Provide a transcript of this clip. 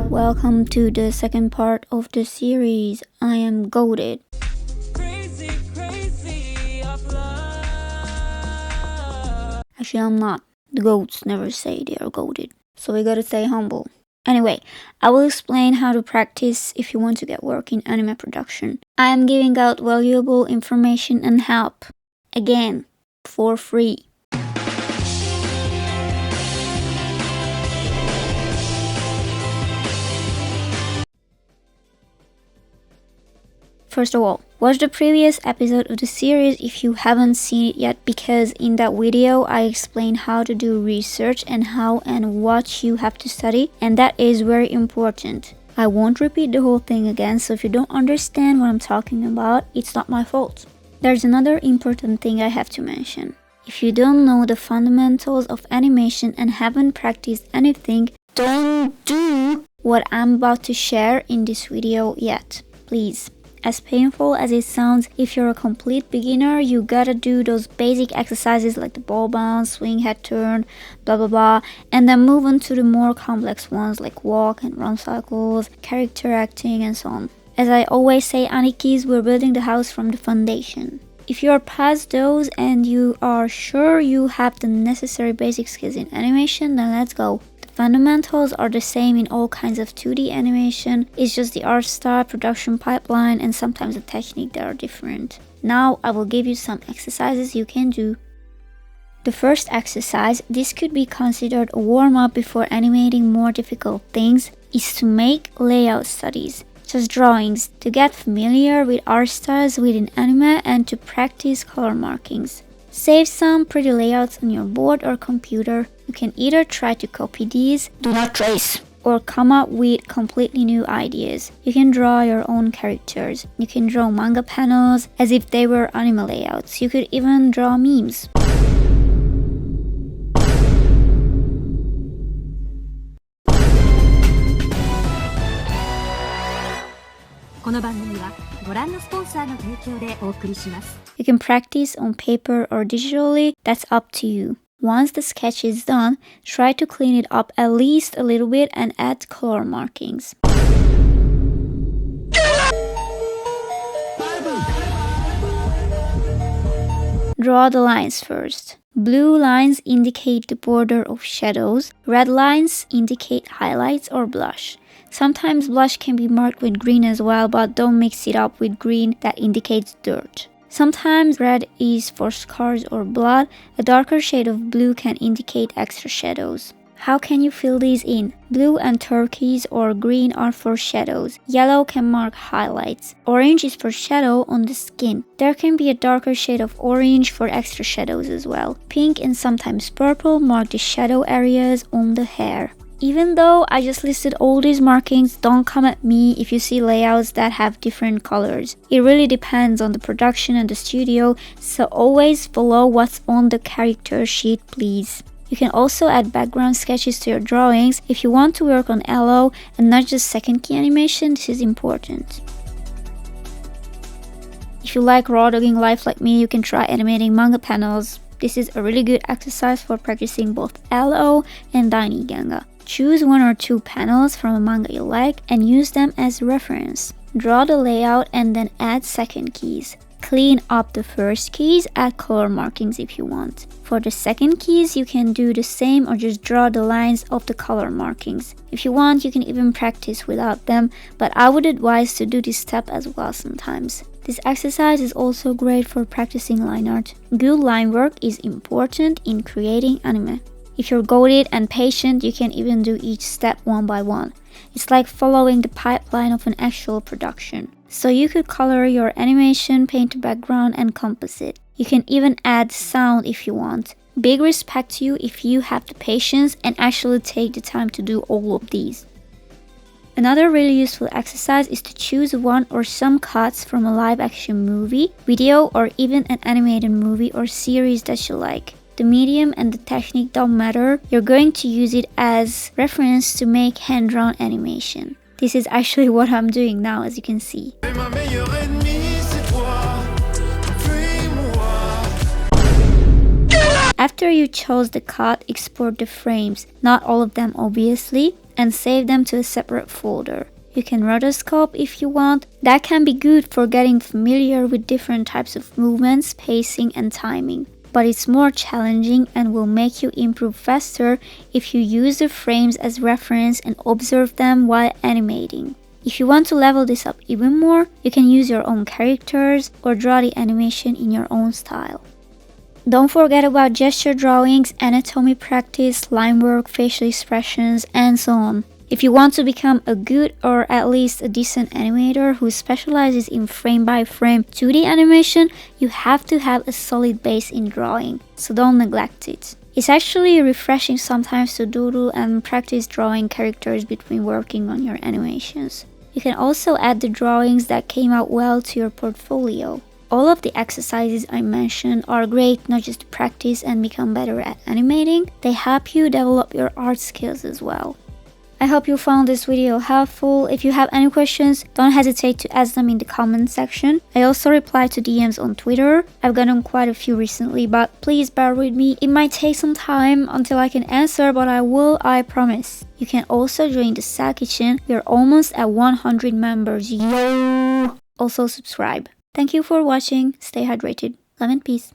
Welcome to the second part of the series. I am goated. Actually, I'm not. The goats never say they are goated. So we gotta stay humble. Anyway, I will explain how to practice if you want to get work in anime production. I am giving out valuable information and help. Again, for free. First of all, watch the previous episode of the series if you haven't seen it yet, because in that video I explain how to do research and how and what you have to study, and that is very important. I won't repeat the whole thing again, so if you don't understand what I'm talking about, it's not my fault. There's another important thing I have to mention. If you don't know the fundamentals of animation and haven't practiced anything, don't do what I'm about to share in this video yet, please. As painful as it sounds, if you're a complete beginner, you gotta do those basic exercises like the ball bounce, swing, head turn, blah blah blah, and then move on to the more complex ones like walk and run cycles, character acting, and so on. As I always say, Anikis, we're building the house from the foundation. If you are past those and you are sure you have the necessary basic skills in animation, then let's go. Fundamentals are the same in all kinds of 2D animation, it's just the art style, production pipeline, and sometimes the technique that are different. Now I will give you some exercises you can do. The first exercise, this could be considered a warm-up before animating more difficult things, is to make layout studies, just drawings, to get familiar with art styles within anime and to practice color markings. Save some pretty layouts on your board or computer. You can either try to copy these, do not trace, or come up with completely new ideas. You can draw your own characters. You can draw manga panels as if they were anime layouts. You could even draw memes. You can practice on paper or digitally, that's up to you. Once the sketch is done, try to clean it up at least a little bit and add color markings. Draw the lines first. Blue lines indicate the border of shadows, red lines indicate highlights or blush. Sometimes blush can be marked with green as well, but don't mix it up with green that indicates dirt. Sometimes red is for scars or blood. A darker shade of blue can indicate extra shadows. How can you fill these in? Blue and turquoise or green are for shadows. Yellow can mark highlights. Orange is for shadow on the skin. There can be a darker shade of orange for extra shadows as well. Pink and sometimes purple mark the shadow areas on the hair. Even though I just listed all these markings, don't come at me if you see layouts that have different colors. It really depends on the production and the studio, so always follow what's on the character sheet, please. You can also add background sketches to your drawings. If you want to work on LO and not just second key animation, this is important. If you like raw dogging life like me, you can try animating manga panels. This is a really good exercise for practicing both LO and dainigenga. Choose one or two panels from a manga you like and use them as reference. Draw the layout and then add second keys. Clean up the first keys, add color markings if you want. For the second keys, you can do the same or just draw the lines of the color markings. If you want, you can even practice without them, but I would advise to do this step as well sometimes. This exercise is also great for practicing line art. Good line work is important in creating anime. If you're goated and patient, you can even do each step one by one. It's like following the pipeline of an actual production. So you could color your animation, paint a background, and composite. You can even add sound if you want. Big respect to you if you have the patience and actually take the time to do all of these. Another really useful exercise is to choose one or some cuts from a live action movie, video, or even an animated movie or series that you like. The medium and the technique don't matter, you're going to use it as reference to make hand-drawn animation. This is actually what I'm doing now, as you can see. After you chose the cut, export the frames, not all of them obviously, and save them to a separate folder. You can rotoscope if you want. That can be good for getting familiar with different types of movements, pacing and timing. But it's more challenging and will make you improve faster if you use the frames as reference and observe them while animating. If you want to level this up even more, you can use your own characters or draw the animation in your own style. Don't forget about gesture drawings, anatomy practice, line work, facial expressions, and so on. If you want to become a good or at least a decent animator who specializes in frame-by-frame 2D animation, you have to have a solid base in drawing, so don't neglect it. It's actually refreshing sometimes to doodle and practice drawing characters between working on your animations. You can also add the drawings that came out well to your portfolio. All of the exercises I mentioned are great not just to practice and become better at animating, they help you develop your art skills as well. I hope you found this video helpful. If you have any questions, don't hesitate to ask them in the comment section. I also reply to DMs on Twitter. I've gotten quite a few recently, but please bear with me. It might take some time until I can answer, but I will, I promise. You can also join the Cell Kitchen. We're almost at 100 members. Yo! Also subscribe. Thank you for watching. Stay hydrated. Love and peace.